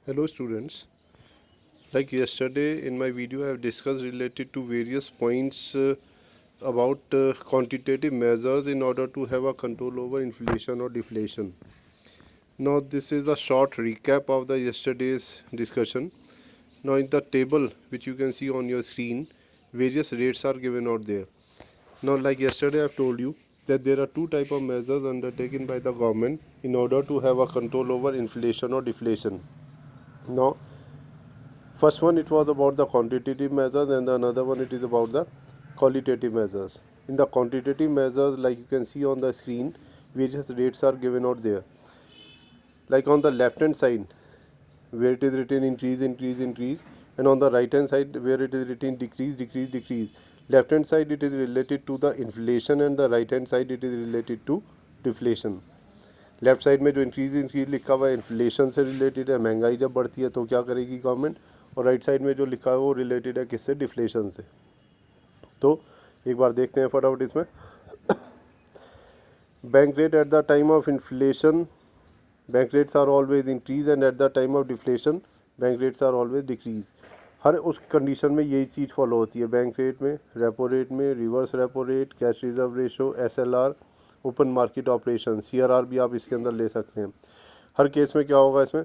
Hello students, like yesterday in my video I have discussed related to various points about quantitative measures in order to have a control over inflation or deflation. Now this is a short recap of the yesterday's discussion. Now in the table which you can see on your screen, various rates are given out there. Now like yesterday I have told you that there are two type of measures undertaken by the government in order to have a control over inflation or deflation. Now first one it was about the quantitative measures and the another one it is about the qualitative measures. In the quantitative measures, like you can see on the screen, various rates are given out there. Like on the left hand side where it is written increase, increase, increase, and on the right hand side where it is written decrease, decrease, decrease. Left hand side it is related to the inflation and the right hand side it is related to deflation. Left side में जो increase लिखा हुआ है inflation से related है, महंगाई जब बढ़ती है तो क्या करेगी गवर्नमेंट, और राइट साइड में जो लिखा है वो रिलेटेड है किससे, डिफ्लेशन से. तो एक बार देखते हैं फटाफट इसमें. Bank rate at the time of inflation, bank rates are always increase and at the time of deflation bank rates are always decrease. हर उस कंडीशन में यही चीज़ फॉलो होती है. बैंक रेट में, रेपो रेट में, reverse repo rate, cash reserve ratio, SLR, open market operation, CRR भी आप इसके अंदर ले सकते हैं. हर केस में क्या होगा, इसमें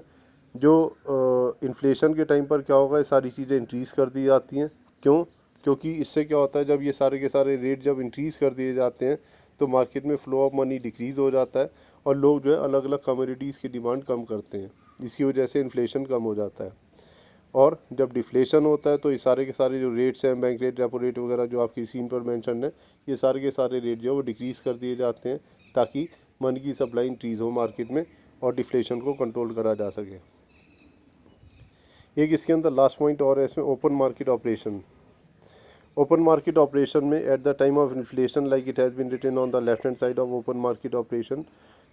जो इन्फ्लेशन के टाइम पर क्या होगा, ये सारी चीज़ें इंक्रीज़ कर दी जाती हैं. क्यों? क्योंकि इससे क्या होता है, जब ये सारे के सारे रेट जब इंक्रीज़ कर दिए जाते हैं तो मार्केट में फ़्लो ऑफ मनी डिक्रीज़ हो जाता है और लोग जो है अलग अलग कमोडिटीज़ की डिमांड कम करते हैं, जिसकी वजह से इन्फ्लेशन कम हो जाता है. और जब डिफ्लेशन होता है तो ये सारे के सारे जो रेट्स हैं, बैंक रेट, रेपो रेट वगैरह जो आपकी स्क्रीन पर मेंशन है, ये सारे के सारे रेट जो है वो डिक्रीज़ कर दिए जाते हैं ताकि मनी की सप्लाई इंक्रीज़ हो मार्केट में और डिफ्लेशन को कंट्रोल करा जा सके. एक इसके अंदर लास्ट पॉइंट और है इसमें, open market operation. Open market operation में at the time of inflation, like it has been written on the left hand side of open market operation,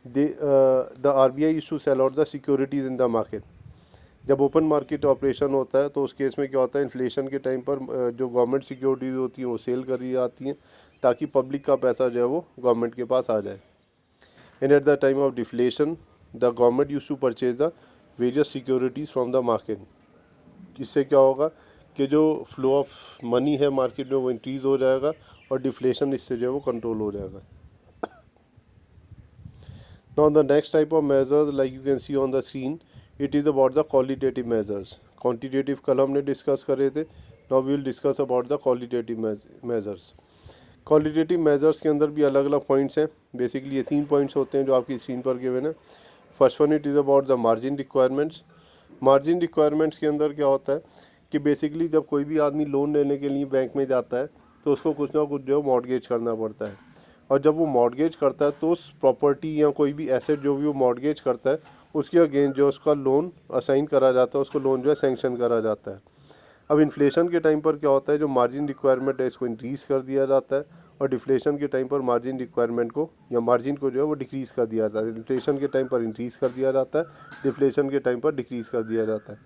the RBI used to sell out the securities in the market. जब open market operation होता है तो उस case में क्या होता है, inflation के टाइम पर जो गवर्नमेंट सिक्योरिटीज़ होती हैं वो सेल करी जाती हैं ताकि पब्लिक का पैसा जो है वो गवर्नमेंट के पास आ जाए. And at the time of deflation the government use to purchase the various securities from the market. इससे क्या होगा कि जो फ्लो ऑफ मनी है मार्केट में वो इंक्रीज़ हो जाएगा और डिफ्लेशन इससे जो है वो कंट्रोल हो जाएगा. Now the next type of measures, like you can see on the screen, it is about the qualitative measures. Quantitative कल हमने डिस्कस करे थे. Now we will discuss about the qualitative measures. Qualitative measures के अंदर भी अलग अलग points हैं. बेसिकली ये 3 पॉइंट्स होते हैं जो आपकी स्क्रीन पर गिवन है. First one it is about the margin requirements. Margin requirements के अंदर क्या होता है कि बेसिकली जब कोई भी आदमी लोन लेने के लिए बैंक में जाता है तो उसको कुछ ना कुछ जो है मॉर्गेज करना पड़ता है. और जब वो मॉर्गेज करता है तो उस प्रॉपर्टी या कोई भी एसेट जो भी वो मॉर्गेज करता है उसके अगेंस्ट जो उसका लोन असाइन करा जाता है, उसको लोन जो है सैंक्शन करा जाता है. अब इन्फ्लेशन के टाइम पर क्या होता है, जो मार्जिन रिक्वायरमेंट है इसको इंक्रीज़ कर दिया जाता है और डिफ्लेशन के टाइम पर मार्जिन रिक्वायरमेंट को या मार्जिन को जो है वो डिक्रीज़ कर दिया जाता है. इन्फ्लेशन के टाइम पर इंक्रीज़ कर दिया जाता है, डिफ्लेशन के टाइम पर डिक्रीज़ कर दिया जाता है.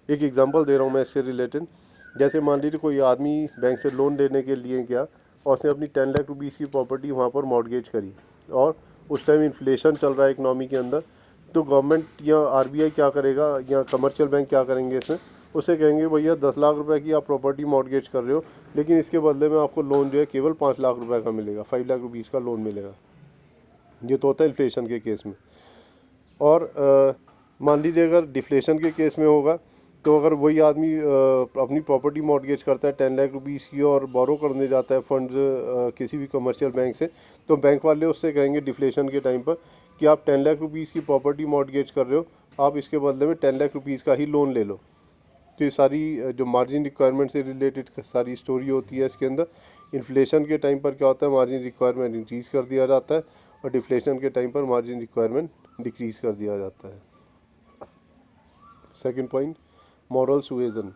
एक एग्जांपल दे रहा हूँ मैं इससे रिलेटेड. जैसे मान लीजिए कोई आदमी बैंक से लोन लेने के लिए गया और उसने अपनी 10 लाख रुपीज़ की प्रॉपर्टी वहाँ पर मॉर्गेज करी और उस टाइम इन्फ्लेशन चल रहा है इकनॉमी के अंदर, तो गवर्नमेंट या RBI क्या करेगा या कमर्शियल बैंक क्या करेंगे, इसमें उसे कहेंगे भैया 10 लाख रुपए की आप प्रॉपर्टी मॉर्गेज कर रहे हो लेकिन इसके बदले में आपको लोन जो है केवल 5 लाख रुपए का मिलेगा, 5 लाख रुपीज़ का लोन मिलेगा. ये तो होता है इन्फ्लेशन के केस में. और मान लीजिए अगर डिफ्लेशन के केस में होगा तो अगर वही आदमी अपनी प्रॉपर्टी मॉर्गेज करता है 10 लाख रुपीज़ की और बोरो करने जाता है फंड्स किसी भी कमर्शियल बैंक से, तो बैंक वाले उससे कहेंगे डिफ्लेशन के टाइम पर कि आप 10 लाख रुपीज़ की प्रॉपर्टी मॉर्गेज कर रहे हो, आप इसके बदले में 10 लाख रुपीज़ का ही लोन ले लो. तो ये सारी जो मार्जिन रिक्वायरमेंट से रिलेटेड सारी स्टोरी होती है इसके अंदर. इन्फ्लेशन के टाइम पर क्या होता है, मार्जिन रिक्वायरमेंट इंक्रीज़ कर दिया जाता है और डिफ्लेशन के टाइम पर मार्जिन रिक्वायरमेंट डिक्रीज़ कर दिया जाता है. Second point, moral suasion.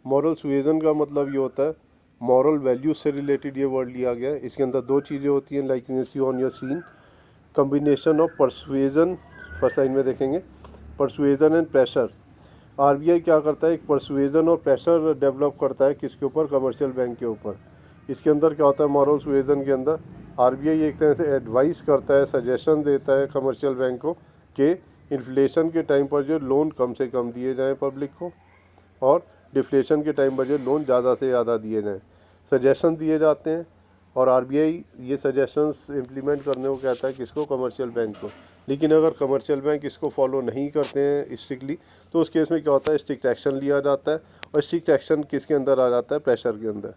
Moral suasion का मतलब ये होता है मॉरल वैल्यूज से रिलेटेड ये वर्ड लिया गया है. इसके अंदर दो चीज़ें होती हैं, like you see on your screen, combination of persuasion. First line में देखेंगे परसुएजन एंड प्रेशर. RBI क्या करता है, एक परसुएजन और प्रेशर डेवलप करता है किसके ऊपर, कमर्शियल बैंक के ऊपर. इसके अंदर क्या होता है, मॉरल सुएजन के अंदर RBI एक तरह से एडवाइस करता है, सजेशन देता है कमर्शियल बैंक को कि इन्फ्लेशन के टाइम पर जो लोन कम से कम दिए जाएँ पब्लिक को, और डिफ्लेशन के टाइम पर जो लोन ज़्यादा से ज़्यादा दिए जाएँ। सजेशन दिए जाते हैं और आरबीआई ये सजेशंस इम्प्लीमेंट करने को कहता है किसको, कमर्शियल बैंक को। लेकिन अगर कमर्शियल बैंक इसको फॉलो नहीं करते हैं स्ट्रिक्टली, तो उस केस में क्या होता है, स्ट्रिक्ट एक्शन लिया जाता है। और स्ट्रिक्ट एक्शन किसके अंदर आ जाता है, प्रेशर के अंदर।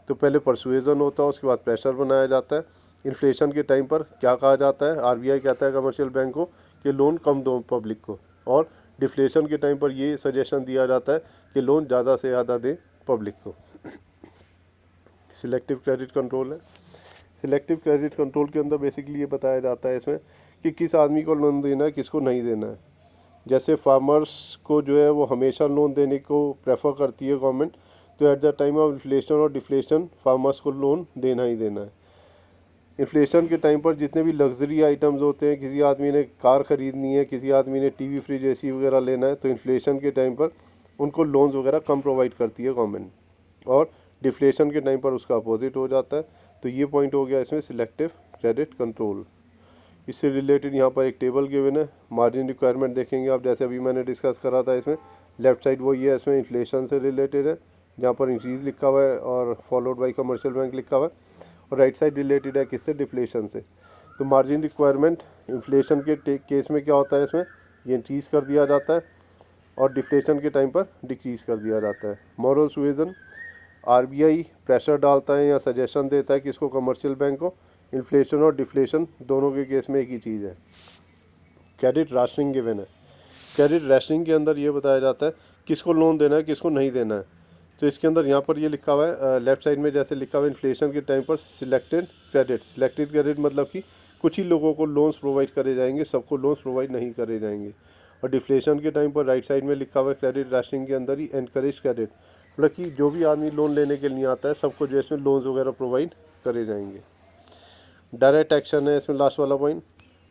तो पहले परसुएजन होता है, उसके बाद प्रेशर बनाया जाता है। इन्फ्लेशन के टाइम पर क्या कहा जाता है, आरबीआई कहता है कमर्शियल बैंक को कि लोन कम दो पब्लिक को, और डिफ्लेशन के टाइम पर ये सजेशन दिया जाता है कि लोन ज़्यादा से ज़्यादा दें पब्लिक को। सिलेक्टिव क्रेडिट कंट्रोल है। सिलेक्टिव क्रेडिट कंट्रोल के अंदर बेसिकली ये बताया जाता है इसमें कि किस आदमी को लोन देना है, किसको नहीं देना है। जैसे फार्मर्स को जो है वो हमेशा लोन देने को प्रेफर करती है गवर्नमेंट, तो eight the time of inflation और डिफ्लेशन फार्मर्स को लोन देना ही देना है। इन्फ्लेशन के टाइम पर जितने भी लग्जरी आइटम्स होते हैं, किसी आदमी ने कार ख़रीदनी है, किसी आदमी ने टीवी फ्रिज एसी वगैरह लेना है, तो इन्फ्लेशन के टाइम पर उनको लोन्स वगैरह कम प्रोवाइड करती है गवर्नमेंट, और डिफ्लेशन के टाइम पर उसका अपोजिट हो जाता है। तो ये पॉइंट हो गया इसमें सिलेक्टिव क्रेडिट कंट्रोल। इससे रिलेटेड यहाँ पर एक टेबल गिवन है, मार्जिन रिक्वायरमेंट देखेंगे आप, जैसे अभी मैंने डिस्कस करा था। इसमें लेफ्ट साइड वो ये है, इसमें इन्फ्लेशन से रिलेटेड है, जहाँ पर इंक्रीज लिखा हुआ है और फॉलोड बाई कमर्शियल बैंक लिखा हुआ है, और राइट साइड रिलेटेड है किससे, डिफ्लेशन से। तो मार्जिन रिक्वायरमेंट इन्फ्लेशन के केस में क्या होता है, इसमें ये इंक्रीज़ कर दिया जाता है, और डिफ्लेशन के टाइम पर डिक्रीज़ कर दिया जाता है। मॉरल सुएजन, आरबीआई प्रेशर डालता है या सजेशन देता है किसको, कमर्शियल बैंक को। इन्फ्लेशन और डिफ्लेशन दोनों के केस में एक ही चीज़ है। क्रेडिट राशनिंग गिवन है। क्रेडिट राशनिंग के अंदर ये बताया जाता है किसको लोन देना है, किसको नहीं देना है। तो इसके अंदर यहाँ पर ये लिखा हुआ है लेफ्ट साइड में, जैसे लिखा हुआ है इन्फ्लेशन के टाइम पर सिलेक्टेड क्रेडिट। सिलेक्टेड क्रेडिट मतलब कि कुछ ही लोगों को लोन्स प्रोवाइड करे जाएंगे, सबको लोन्स प्रोवाइड नहीं करे जाएंगे। और डिफ्लेशन के टाइम पर राइट साइड में लिखा हुआ है क्रेडिट राशनिंग के अंदर ही एनकरेज क्रेडिट, मतलब कि जो भी आदमी लोन लेने के लिए आता है सबको जो इसमें लोन्स वगैरह प्रोवाइड करे जाएंगे। डायरेक्ट एक्शन है इसमें लास्ट वाला पॉइंट।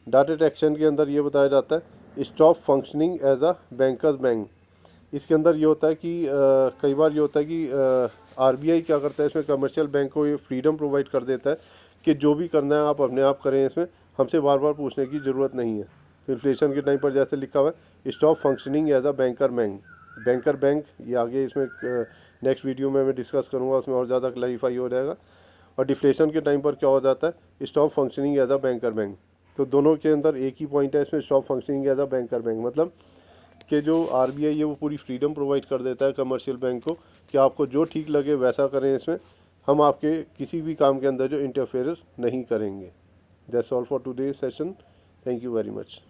डायरेक्ट एक्शन के अंदर ये बताया जाता है stop functioning as a bankers bank. इसके अंदर ये होता है कि कई बार ये होता है कि आरबीआई क्या करता है, इसमें कमर्शियल बैंक को ये फ्रीडम प्रोवाइड कर देता है कि जो भी करना है आप अपने आप करें, इसमें हमसे बार बार पूछने की ज़रूरत नहीं है। तो इन्फ्लेशन के टाइम पर जैसे लिखा हुआ है stop functioning as a banker bank. Banker bank ये आगे इसमें नेक्स्ट वीडियो में मैं डिस्कस करूँगा, उसमें और ज़्यादा क्लैरिफाई हो जाएगा। और डिफ्लेशन के टाइम पर क्या हो जाता है, stop functioning as a banker bank. तो दोनों के अंदर एक ही पॉइंट है इसमें, stop functioning as a banker bank, मतलब कि जो आरबीआई है वो पूरी फ्रीडम प्रोवाइड कर देता है कमर्शियल बैंक को कि आपको जो ठीक लगे वैसा करें, इसमें हम आपके किसी भी काम के अंदर जो इंटरफेयर नहीं करेंगे। That's all for today session. Thank you very much.